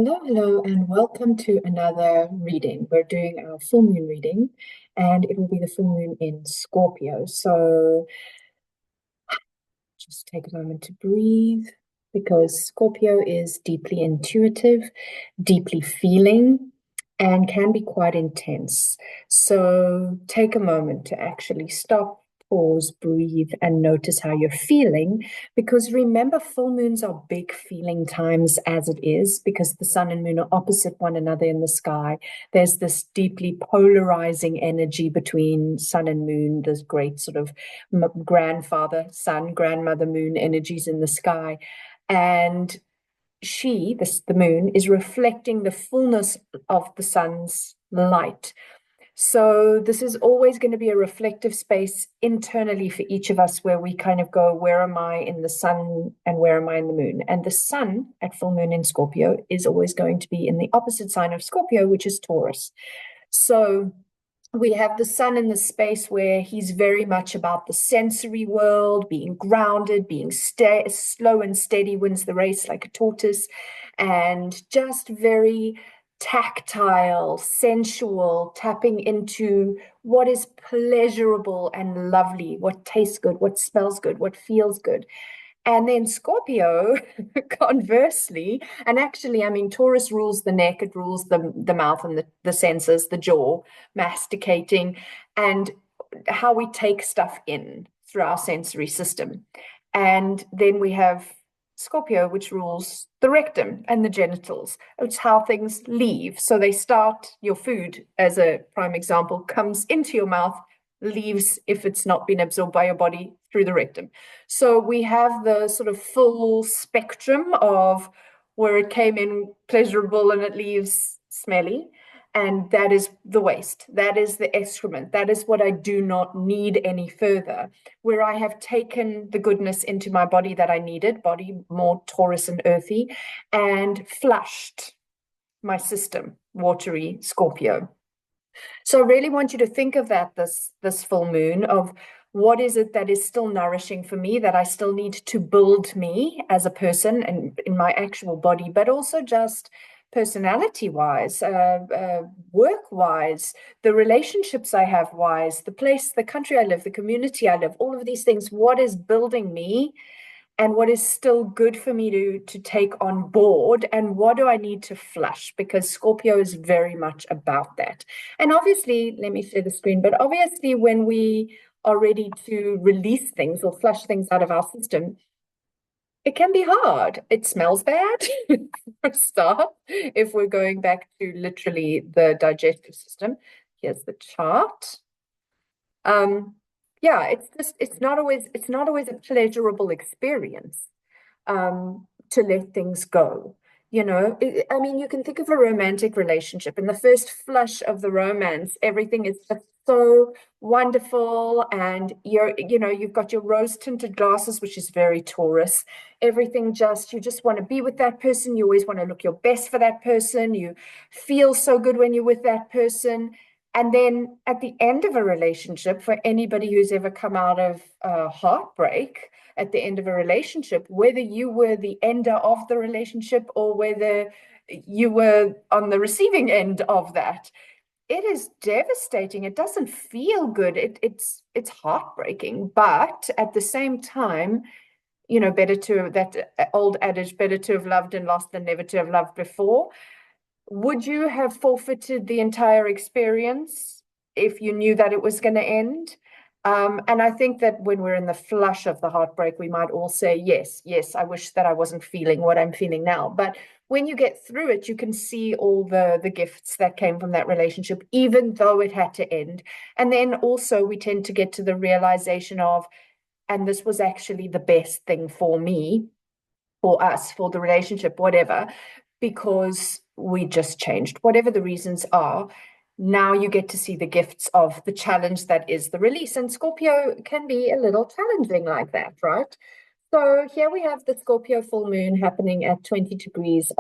Hello, and welcome to another reading. We're doing our full moon reading, and it will be the full moon in Scorpio. So just take a moment to breathe because Scorpio is deeply intuitive, deeply feeling, and can be quite intense. So take a moment to actually stop, pause, breathe, and notice how you're feeling. Because remember, full moons are big feeling times as it is, because the sun and moon are opposite one another in the sky. There's this deeply polarizing energy between sun and moon, this great sort of grandfather, sun, grandmother, moon energies in the sky. And the moon, is reflecting the fullness of the sun's light. So this is always going to be a reflective space internally for each of us where we kind of go, where am I in the sun and where am I in the moon? And the sun at full moon in Scorpio is always going to be in the opposite sign of Scorpio, which is Taurus. So we have the sun in the space where he's very much about the sensory world, being grounded, being slow and steady, wins the race like a tortoise, and just very tactile, sensual, tapping into what is pleasurable and lovely, what tastes good, what smells good, what feels good. And then Scorpio, conversely, and actually, I mean, Taurus rules the neck, it rules the mouth and the senses, the jaw, masticating, and how we take stuff in through our sensory system. And then we have Scorpio, which rules the rectum and the genitals. It's how things leave. So they start, your food, as a prime example, comes into your mouth, leaves if it's not been absorbed by your body through the rectum. So we have the sort of full spectrum of where it came in pleasurable and it leaves smelly. And that is the waste. That is the excrement. That is what I do not need any further. Where I have taken the goodness into my body that I needed, body more Taurus and earthy, and flushed my system, watery Scorpio. So I really want you to think of that this full moon, of what is it that is still nourishing for me, that I still need to build me as a person and in my actual body, but also just personality wise, work wise, the relationships I have wise, the place, the country I live, the community I live, all of these things. What is building me and what is still good for me to take on board, and what do I need to flush, because Scorpio is very much about that. And obviously, let me share the screen, but obviously when we are ready to release things or flush things out of our system, it can be hard. It smells bad for a start, if we're going back to literally the digestive system. Here's the chart. Yeah, it's not always a pleasurable experience to let things go. I mean, you can think of a romantic relationship. In the first flush of the romance, everything is just so wonderful, and you've got your rose-tinted glasses, which is very Taurus. Everything you just want to be with that person. You always want to look your best for that person. You feel so good when you're with that person. And then at the end of a relationship, for anybody who's ever come out of heartbreak at the end of a relationship, whether you were the ender of the relationship or whether you were on the receiving end of that, it is devastating. It doesn't feel good. It's heartbreaking. But at the same time, that old adage, better to have loved and lost than never to have loved before. Would you have forfeited the entire experience if you knew that it was going to end? And I think that when we're in the flush of the heartbreak, we might all say, yes, I wish that I wasn't feeling what I'm feeling now. But when you get through it, you can see all the gifts that came from that relationship, even though it had to end. And then also we tend to get to the realization of, and this was actually the best thing for me, for us, for the relationship, whatever, because we just changed, whatever the reasons are. Now you get to see the gifts of the challenge that is the release. And Scorpio can be a little challenging like that, right? So here we have the Scorpio full moon happening at 22 degrees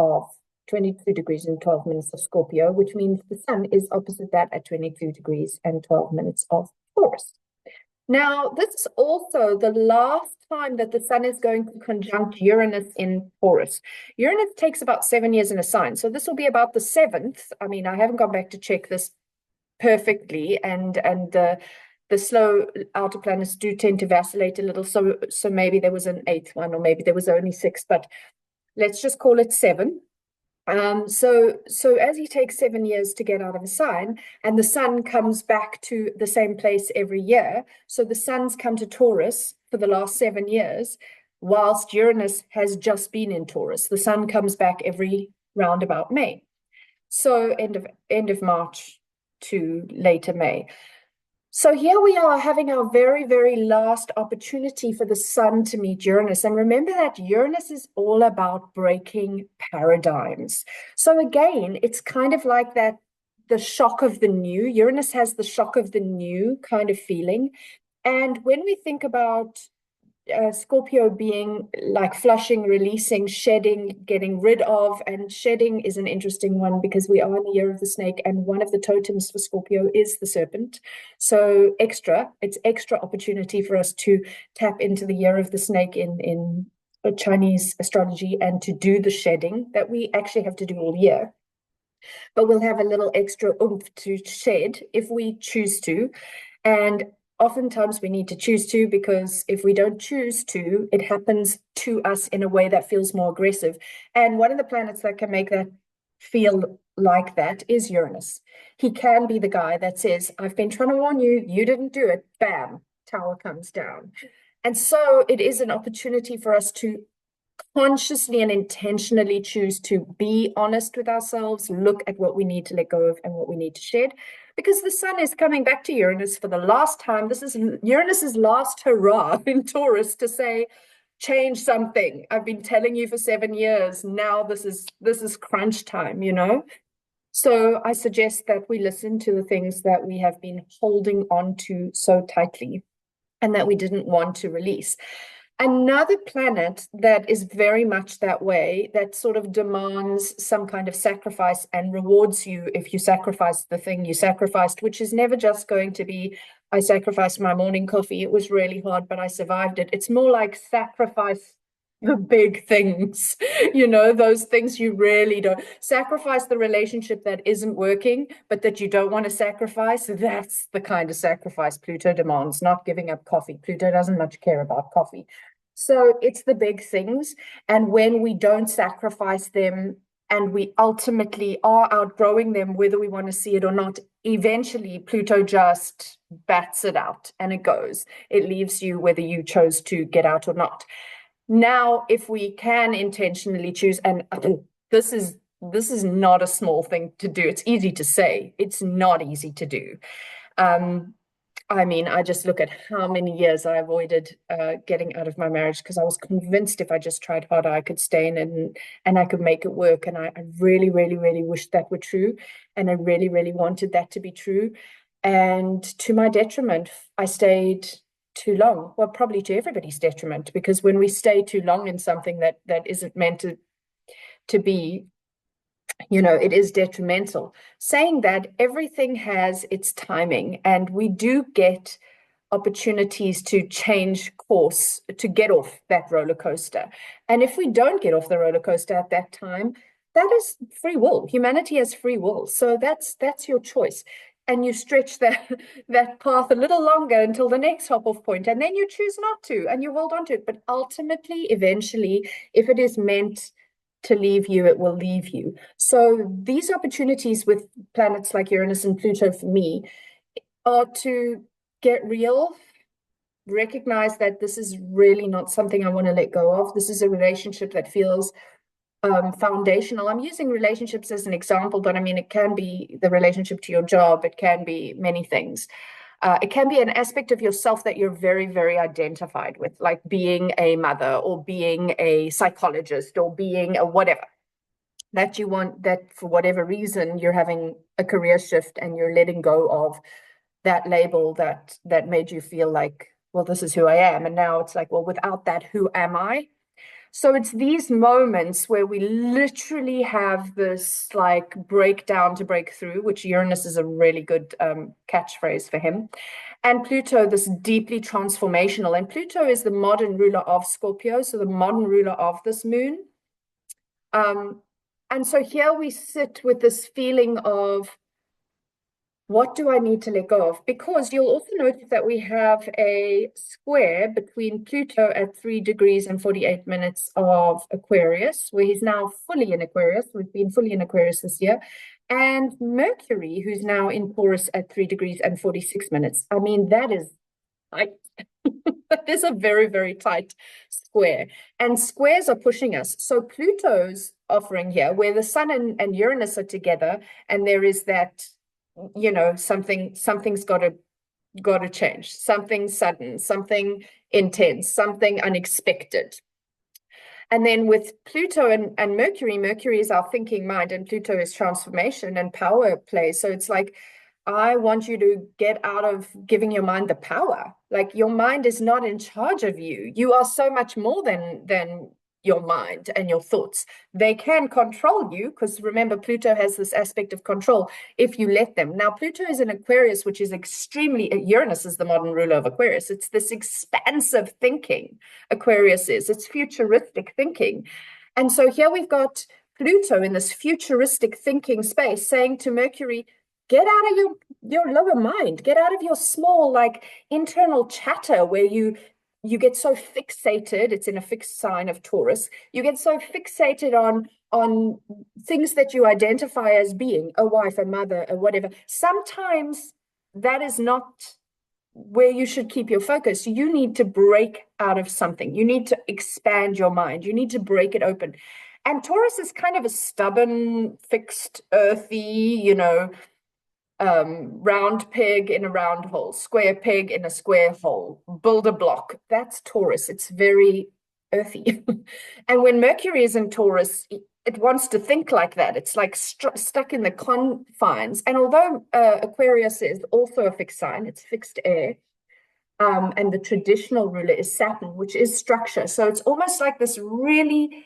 and 12 minutes of Scorpio, which means the sun is opposite that at 22 degrees and 12 minutes of Taurus. Now, this is also the last time that the sun is going to conjunct Uranus in Taurus. Uranus takes about 7 years in a sign. So this will be about the seventh. I mean, I haven't gone back to check this perfectly, and the slow outer planets do tend to vacillate a little. So maybe there was an eighth one, or maybe there was only six, but let's just call it seven. So as he takes 7 years to get out of a sign, and the sun comes back to the same place every year, so the sun's come to Taurus for the last 7 years, whilst Uranus has just been in Taurus. The sun comes back every roundabout May, so end of March to later May. So here we are having our very, very last opportunity for the sun to meet Uranus. And remember that Uranus is all about breaking paradigms. So again, it's kind of like that, the shock of the new. Uranus has the shock of the new kind of feeling. And when we think about Scorpio being like flushing, releasing, shedding, getting rid of, and shedding is an interesting one because we are in the year of the snake, and one of the totems for Scorpio is the serpent. So it's extra opportunity for us to tap into the year of the snake in Chinese astrology, and to do the shedding that we actually have to do all year. But we'll have a little extra oomph to shed if we choose to. And oftentimes we need to choose to, because if we don't choose to, it happens to us in a way that feels more aggressive. And one of the planets that can make that feel like that is Uranus. He can be the guy that says, I've been trying to warn you, you didn't do it, bam, tower comes down. And so it is an opportunity for us to consciously and intentionally choose to be honest with ourselves, look at what we need to let go of and what we need to shed, because the sun is coming back to Uranus for the last time. This is Uranus's last hurrah in Taurus to say, change something. I've been telling you for 7 years. Now this is crunch time, you know? So I suggest that we listen to the things that we have been holding on to so tightly and that we didn't want to release. Another planet that is very much that way, that sort of demands some kind of sacrifice and rewards you if you sacrifice the thing you sacrificed, which is never just going to be, I sacrificed my morning coffee. It was really hard, but I survived it. It's more like sacrifice the big things, those things you really don't sacrifice, the relationship that isn't working, but that you don't want to sacrifice. That's the kind of sacrifice Pluto demands, not giving up coffee. Pluto doesn't much care about coffee. So it's the big things. And when we don't sacrifice them and we ultimately are outgrowing them, whether we want to see it or not, eventually Pluto just bats it out and it goes. It leaves you whether you chose to get out or not. Now, if we can intentionally choose, and this is not a small thing to do. It's easy to say. It's not easy to do. I mean, I just look at how many years I avoided getting out of my marriage because I was convinced if I just tried harder, I could stay in and I could make it work. And I really, really, really wished that were true. And I really, really wanted that to be true. And to my detriment, I stayed too long. Well, probably to everybody's detriment, because when we stay too long in something that isn't meant to be, it is detrimental. Saying that, everything has its timing, and we do get opportunities to change course, to get off that roller coaster. And if we don't get off the roller coaster at that time, that is free will. Humanity has free will. So that's your choice. And you stretch that path a little longer until the next hop-off point, and then you choose not to, and you hold on to it. But ultimately, eventually, if it is meant to leave you, it will leave you. So these opportunities with planets like Uranus and Pluto for me are to get real, recognize that this is really not something I want to let go of. This is a relationship that feels foundational. I'm using relationships as an example, but I mean, it can be the relationship to your job. It can be many things. It can be an aspect of yourself that you're very, very identified with, like being a mother or being a psychologist or being a whatever. That you want, that for whatever reason, you're having a career shift and you're letting go of that label that made you feel like, well, this is who I am. And now it's like, well, without that, who am I? So it's these moments where we literally have this like breakdown to break through, which Uranus is a really good catchphrase for him. And Pluto, this deeply transformational. And Pluto is the modern ruler of Scorpio, so the modern ruler of this moon. And so here we sit with this feeling of, what do I need to let go of? Because you'll also notice that we have a square between Pluto at 3 degrees and 48 minutes of Aquarius, where he's now fully in Aquarius. We've been fully in Aquarius this year. And Mercury, who's now in Taurus at 3 degrees and 46 minutes. I mean, that is tight. That is a very, very tight square. And squares are pushing us. So Pluto's offering here, where the Sun and Uranus are together, and there is that, something's got to change, something sudden, something intense, something unexpected. And then with Pluto and Mercury, Mercury is our thinking mind, and Pluto is transformation and power play. So it's like, I want you to get out of giving your mind the power. Like, your mind is not in charge of you. You are so much more than your mind and your thoughts. They can control you, because remember, Pluto has this aspect of control if you let them. Now, Pluto is in Aquarius, which is extremely, Uranus is the modern ruler of Aquarius. It's this expansive thinking. Aquarius is, it's futuristic thinking. And so here we've got Pluto in this futuristic thinking space saying to Mercury, get out of your lower mind, get out of your small, like, internal chatter where you get so fixated. It's in a fixed sign of Taurus. You get so fixated on things that you identify as being a wife, a mother, or whatever. Sometimes that is not where you should keep your focus. You need to break out of something. You need to expand your mind. You need to break it open. And Taurus is kind of a stubborn, fixed, earthy, round peg in a round hole, square peg in a square hole, build a block. That's Taurus. It's very earthy. And when Mercury is in Taurus, it wants to think like that. It's like stuck in the confines. And although Aquarius is also a fixed sign, it's fixed air, and the traditional ruler is Saturn, which is structure. So it's almost like this really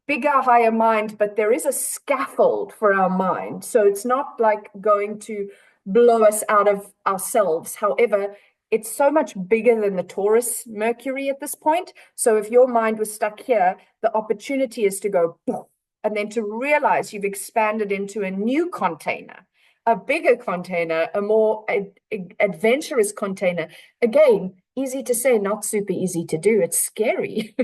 bigger, higher mind, but there is a scaffold for our mind. So it's not like going to blow us out of ourselves. However, it's so much bigger than the Taurus Mercury at this point. So if your mind was stuck here, the opportunity is to go poof, and then to realize you've expanded into a new container, a bigger container, a more adventurous container. Again, easy to say, not super easy to do. It's scary.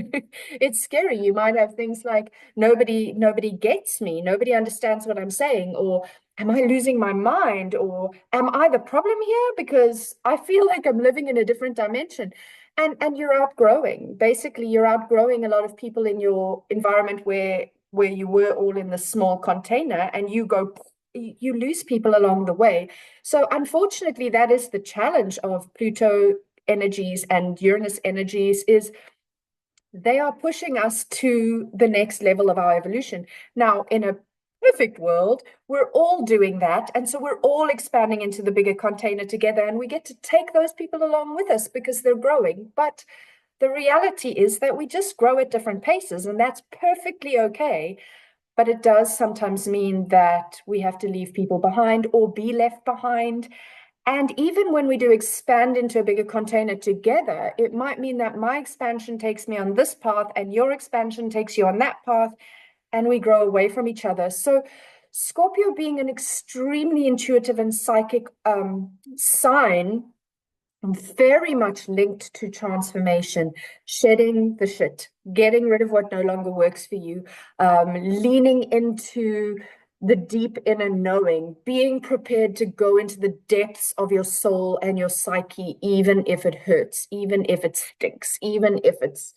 It's scary. You might have things like, nobody gets me, nobody understands what I'm saying, or am I losing my mind, or am I the problem here because I feel like I'm living in a different dimension. And you're outgrowing. Basically, you're outgrowing a lot of people in your environment where you were all in this small container, and you lose people along the way. So unfortunately, that is the challenge of Pluto energies and Uranus energies, is they are pushing us to the next level of our evolution. Now, in a perfect world, we're all doing that. And so we're all expanding into the bigger container together, and we get to take those people along with us because they're growing. But the reality is that we just grow at different paces, and that's perfectly okay. But it does sometimes mean that we have to leave people behind or be left behind. And even when we do expand into a bigger container together, it might mean that my expansion takes me on this path and your expansion takes you on that path, and we grow away from each other. So Scorpio, being an extremely intuitive and psychic sign, very much linked to transformation, shedding the shit, getting rid of what no longer works for you, leaning into the deep inner knowing, being prepared to go into the depths of your soul and your psyche, even if it hurts, even if it stinks, even if it's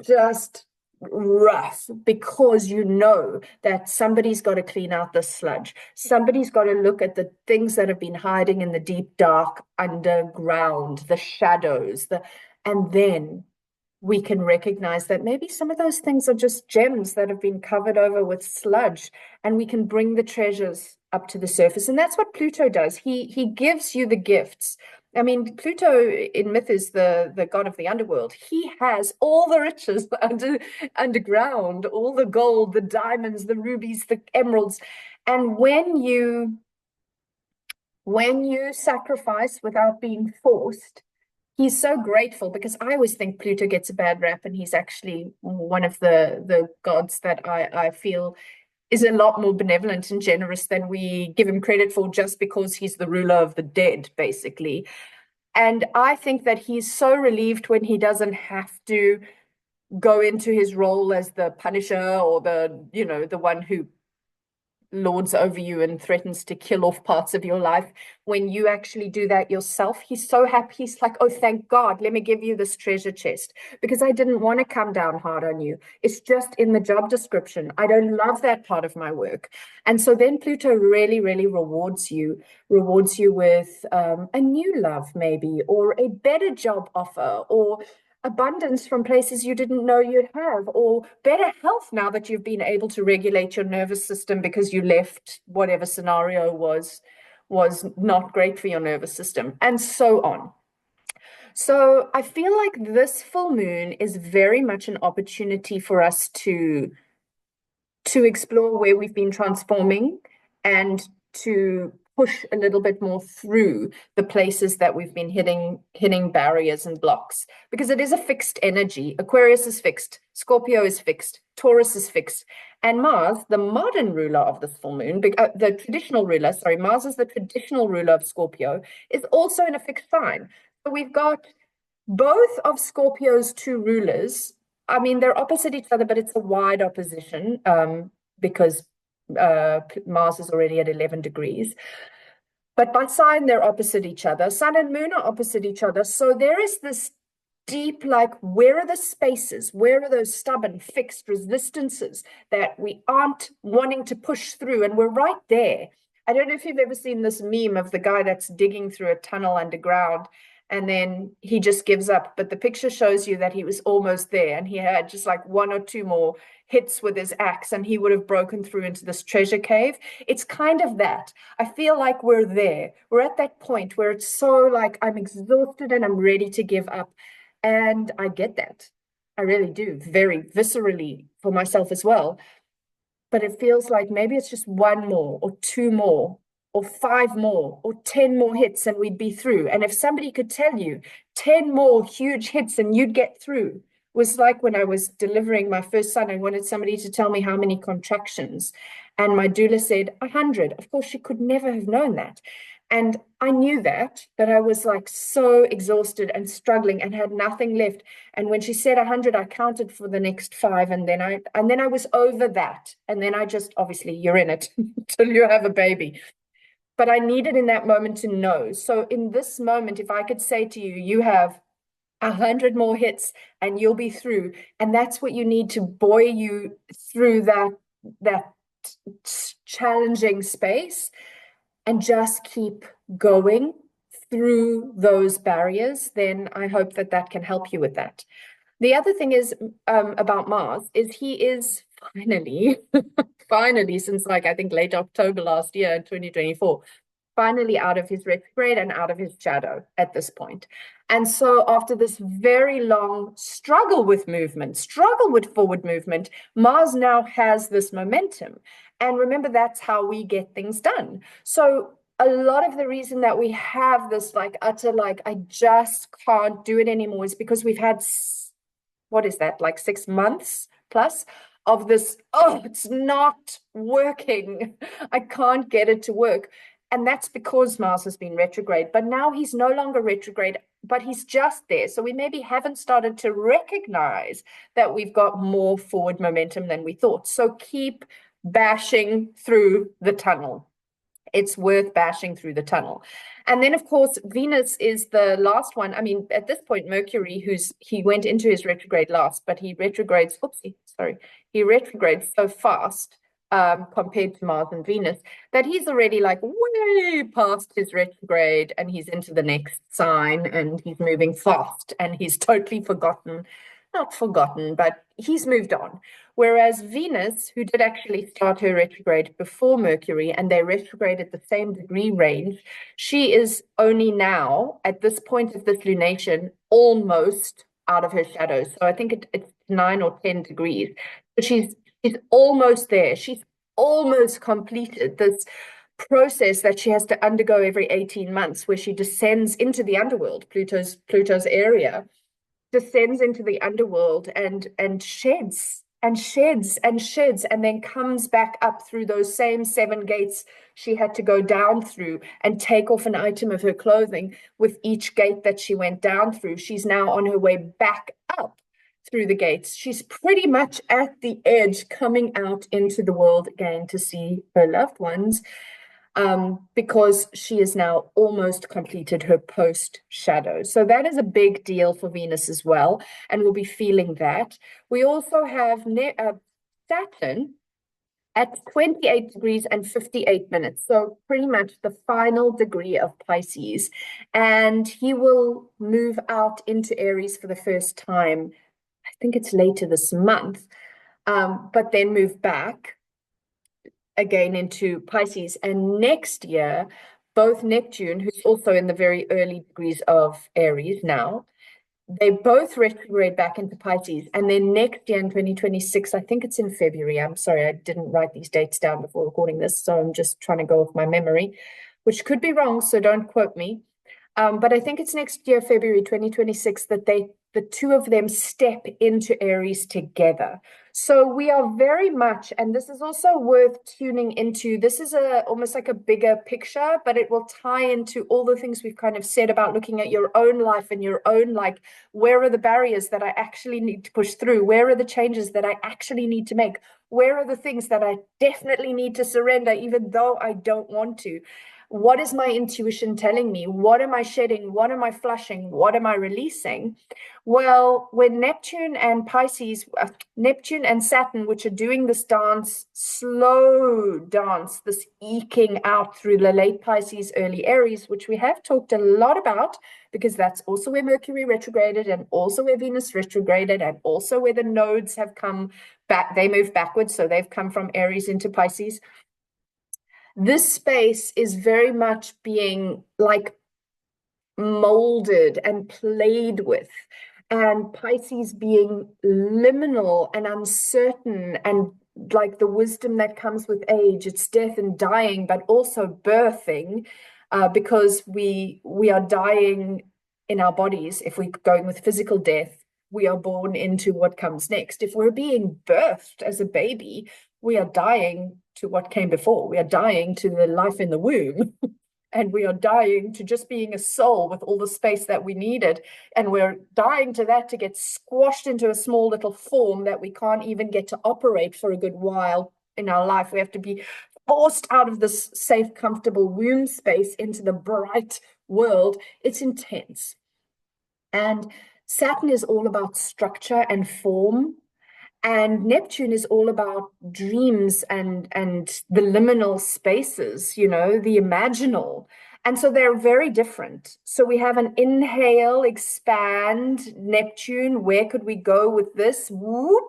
just rough, because you know that somebody's got to clean out the sludge. Somebody's got to look at the things that have been hiding in the deep, dark underground, the shadows, and then we can recognize that maybe some of those things are just gems that have been covered over with sludge, and we can bring the treasures up to the surface. And that's what Pluto does. He gives you the gifts. I mean, Pluto in myth is the god of the underworld. He has all the riches underground, all the gold, the diamonds, the rubies, the emeralds. And when you when you sacrifice without being forced, he's so grateful, because I always think Pluto gets a bad rap, and he's actually one of the gods that I feel is a lot more benevolent and generous than we give him credit for, just because he's the ruler of the dead, basically. And I think that he's so relieved when he doesn't have to go into his role as the punisher, or the one who lords over you and threatens to kill off parts of your life. When you actually do that yourself, he's so happy. He's like, oh, thank God, let me give you this treasure chest, because I didn't want to come down hard on you. It's just in the job description. I don't love that part of my work. And so then Pluto really, really rewards you with a new love, maybe, or a better job offer, or abundance from places you didn't know you'd have, or better health now that you've been able to regulate your nervous system, because you left whatever scenario was not great for your nervous system, and so on. So I feel like this full moon is very much an opportunity for us to explore where we've been transforming, and to push a little bit more through the places that we've been hitting barriers and blocks, because it is a fixed energy. Aquarius is fixed, Scorpio is fixed, Taurus is fixed, and Mars, the modern ruler of this full moon, the traditional ruler, sorry, Mars is the traditional ruler of Scorpio, is also in a fixed sign. So we've got both of Scorpio's two rulers. I mean, they're opposite each other, but it's a wide opposition, because Mars is already at 11 degrees. But by sign, they're opposite each other. Sun and moon are opposite each other. So there is this deep, like, where are the spaces? Where are those stubborn, fixed resistances that we aren't wanting to push through? And we're right there. I don't know if you've ever seen this meme of the guy that's digging through a tunnel underground, and then he just gives up. But the picture shows you that he was almost there, and he had just like one or two more hits with his axe, and he would have broken through into this treasure cave. It's kind of that. I feel like we're there. We're at that point where it's so like, I'm exhausted and I'm ready to give up. And I get that. I really do, very viscerally for myself as well. But it feels like maybe it's just one more, or two more, or five more, or 10 more hits, and we'd be through. And if somebody could tell you 10 more huge hits and you'd get through, was like when I was delivering my first son, I wanted somebody to tell me how many contractions. And my doula said 100. Of course, she could never have known that. And I knew that I was like so exhausted and struggling and had nothing left. And when she said 100, I counted for the next five, and then I was over that. And then I just, obviously, you're in it till you have a baby. But I needed in that moment to know. So in this moment, if I could say to you, you have 100 more hits and you'll be through, and that's what you need to buoy you through that challenging space, and just keep going through those barriers, then I hope that can help you with that. The other thing is, about Mars, is he is finally, finally, since like I think late October last year, 2024, finally out of his retrograde and out of his shadow at this point. And so after this very long struggle with movement, struggle with forward movement, Mars now has this momentum. And remember, that's how we get things done. So a lot of the reason that we have this like utter, like, I just can't do it anymore, is because we've had, what is that, like 6 months plus of this, oh, it's not working. I can't get it to work. And that's because Mars has been retrograde. But now he's no longer retrograde, but he's just there. So we maybe haven't started to recognize that we've got more forward momentum than we thought. So keep bashing through the tunnel. It's worth bashing through the tunnel. And then, of course, Venus is the last one. I mean, at this point, Mercury, he went into his retrograde last, but he retrogrades so fast, compared to Mars and Venus, that he's already like way past his retrograde, and he's into the next sign, and he's moving fast, and he's totally not forgotten, but he's moved on. Whereas Venus, who did actually start her retrograde before Mercury, and they retrograde at the same degree range, she is only now, at this point of this lunation, almost out of her shadow. So I think it's 9 or 10 degrees. But she's almost there. She's almost completed this process that she has to undergo every 18 months, where she descends into the underworld, Pluto's area, descends into the underworld and sheds and sheds and sheds, and then comes back up through those same 7 gates she had to go down through and take off an item of her clothing with each gate that she went down through. She's now on her way back up through the gates. She's pretty much at the edge, coming out into the world again to see her loved ones, because she has now almost completed her post shadow. So that is a big deal for Venus as well, and we'll be feeling that. We also have Saturn at 28 degrees and 58 minutes. So pretty much the final degree of Pisces. And he will move out into Aries for the first time. I think it's later this month, but then move back again into Pisces. And next year, both Neptune, who's also in the very early degrees of Aries now, they both retrograde back into Pisces. And then next year in 2026, I think it's in February. I'm sorry, I didn't write these dates down before recording this, so I'm just trying to go off my memory, which could be wrong, so don't quote me. But I think it's next year, February 2026, that the two of them step into Aries together. So we are very much, and this is also worth tuning into. This is almost like a bigger picture, but it will tie into all the things we've kind of said about looking at your own life and your own, like, where are the barriers that I actually need to push through? Where are the changes that I actually need to make? Where are the things that I definitely need to surrender, even though I don't want to? What is my intuition telling me? What am I shedding? What am I flushing? What am I releasing? Well, when Neptune and Neptune and Saturn, which are doing this dance, slow dance, this eking out through the late Pisces, early Aries, which we have talked a lot about, because that's also where Mercury retrograded, and also where Venus retrograded, and also where the nodes have come back. They move backwards, so they've come from Aries into Pisces. This space is very much being like molded and played with, and Pisces being liminal and uncertain, and like the wisdom that comes with age. It's death and dying, but also birthing, because we are dying in our bodies. If we're going with physical death, we are born into what comes next. If we're being birthed as a baby, we are dying to what came before. We are dying to the life in the womb. And we are dying to just being a soul with all the space that we needed. And we're dying to that, to get squashed into a small little form that we can't even get to operate for a good while in our life. We have to be forced out of this safe, comfortable womb space into the bright world. It's intense. And Saturn is all about structure and form. And Neptune is all about dreams and the liminal spaces, the imaginal. And so they're very different. So we have an inhale, expand, Neptune. Where could we go with this? Whoop.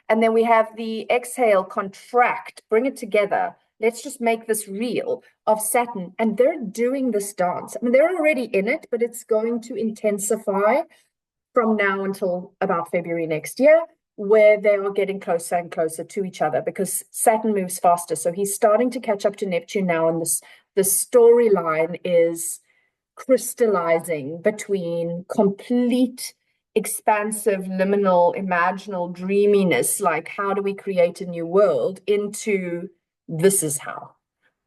And then we have the exhale, contract, bring it together. Let's just make this real, of Saturn. And they're doing this dance. I mean, they're already in it, but it's going to intensify from now until about February next year, where they are getting closer and closer to each other, because Saturn moves faster. So he's starting to catch up to Neptune now, and the storyline is crystallizing between complete, expansive, liminal, imaginal dreaminess, like how do we create a new world, into this is how.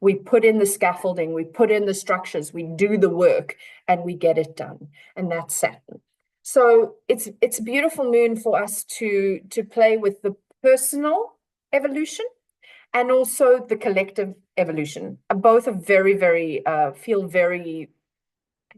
We put in the scaffolding, we put in the structures, we do the work, and we get it done. And that's Saturn. So it's a beautiful moon for us to play with the personal evolution and also the collective evolution. Both are very, very, feel very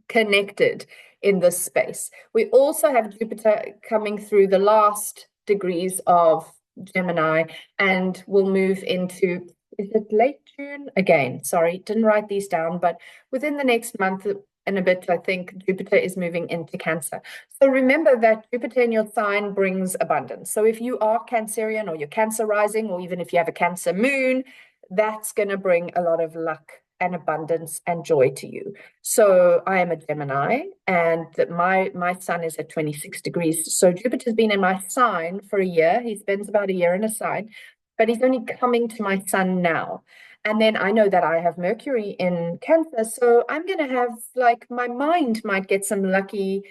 connected in this space. We also have Jupiter coming through the last degrees of Gemini, and we'll move into, is it late June? Again, sorry, didn't write these down, but within the next month and a bit, I think Jupiter is moving into Cancer. So remember that Jupiter in your sign brings abundance. So if you are Cancerian, or you're Cancer rising, or even if you have a Cancer moon, that's going to bring a lot of luck and abundance and joy to you. So I am a Gemini, and that my sun is at 26 degrees. So Jupiter's been in my sign for a year. He spends about a year in a sign, but he's only coming to my sun now. And then I know that I have Mercury in Cancer, so I'm going to have like my mind might get some lucky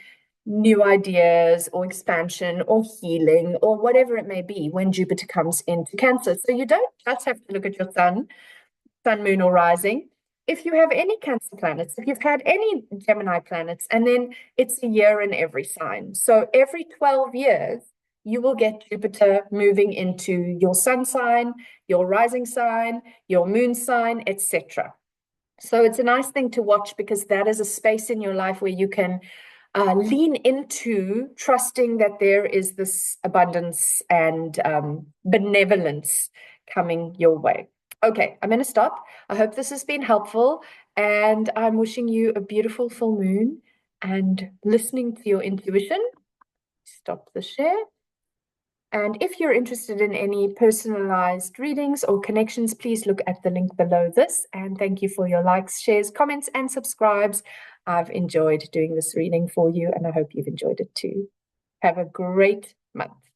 new ideas or expansion or healing or whatever it may be when Jupiter comes into Cancer. So you don't just have to look at your sun, moon, or rising. If you have any Cancer planets, if you've had any Gemini planets, and then it's a year in every sign. So every 12 years, you will get Jupiter moving into your sun sign, your rising sign, your moon sign, etc. So it's a nice thing to watch because that is a space in your life where you can lean into trusting that there is this abundance and benevolence coming your way. Okay, I'm going to stop. I hope this has been helpful, and I'm wishing you a beautiful full moon and listening to your intuition. Stop the share. And if you're interested in any personalized readings or connections, please look at the link below this. And thank you for your likes, shares, comments, and subscribes. I've enjoyed doing this reading for you, and I hope you've enjoyed it too. Have a great month.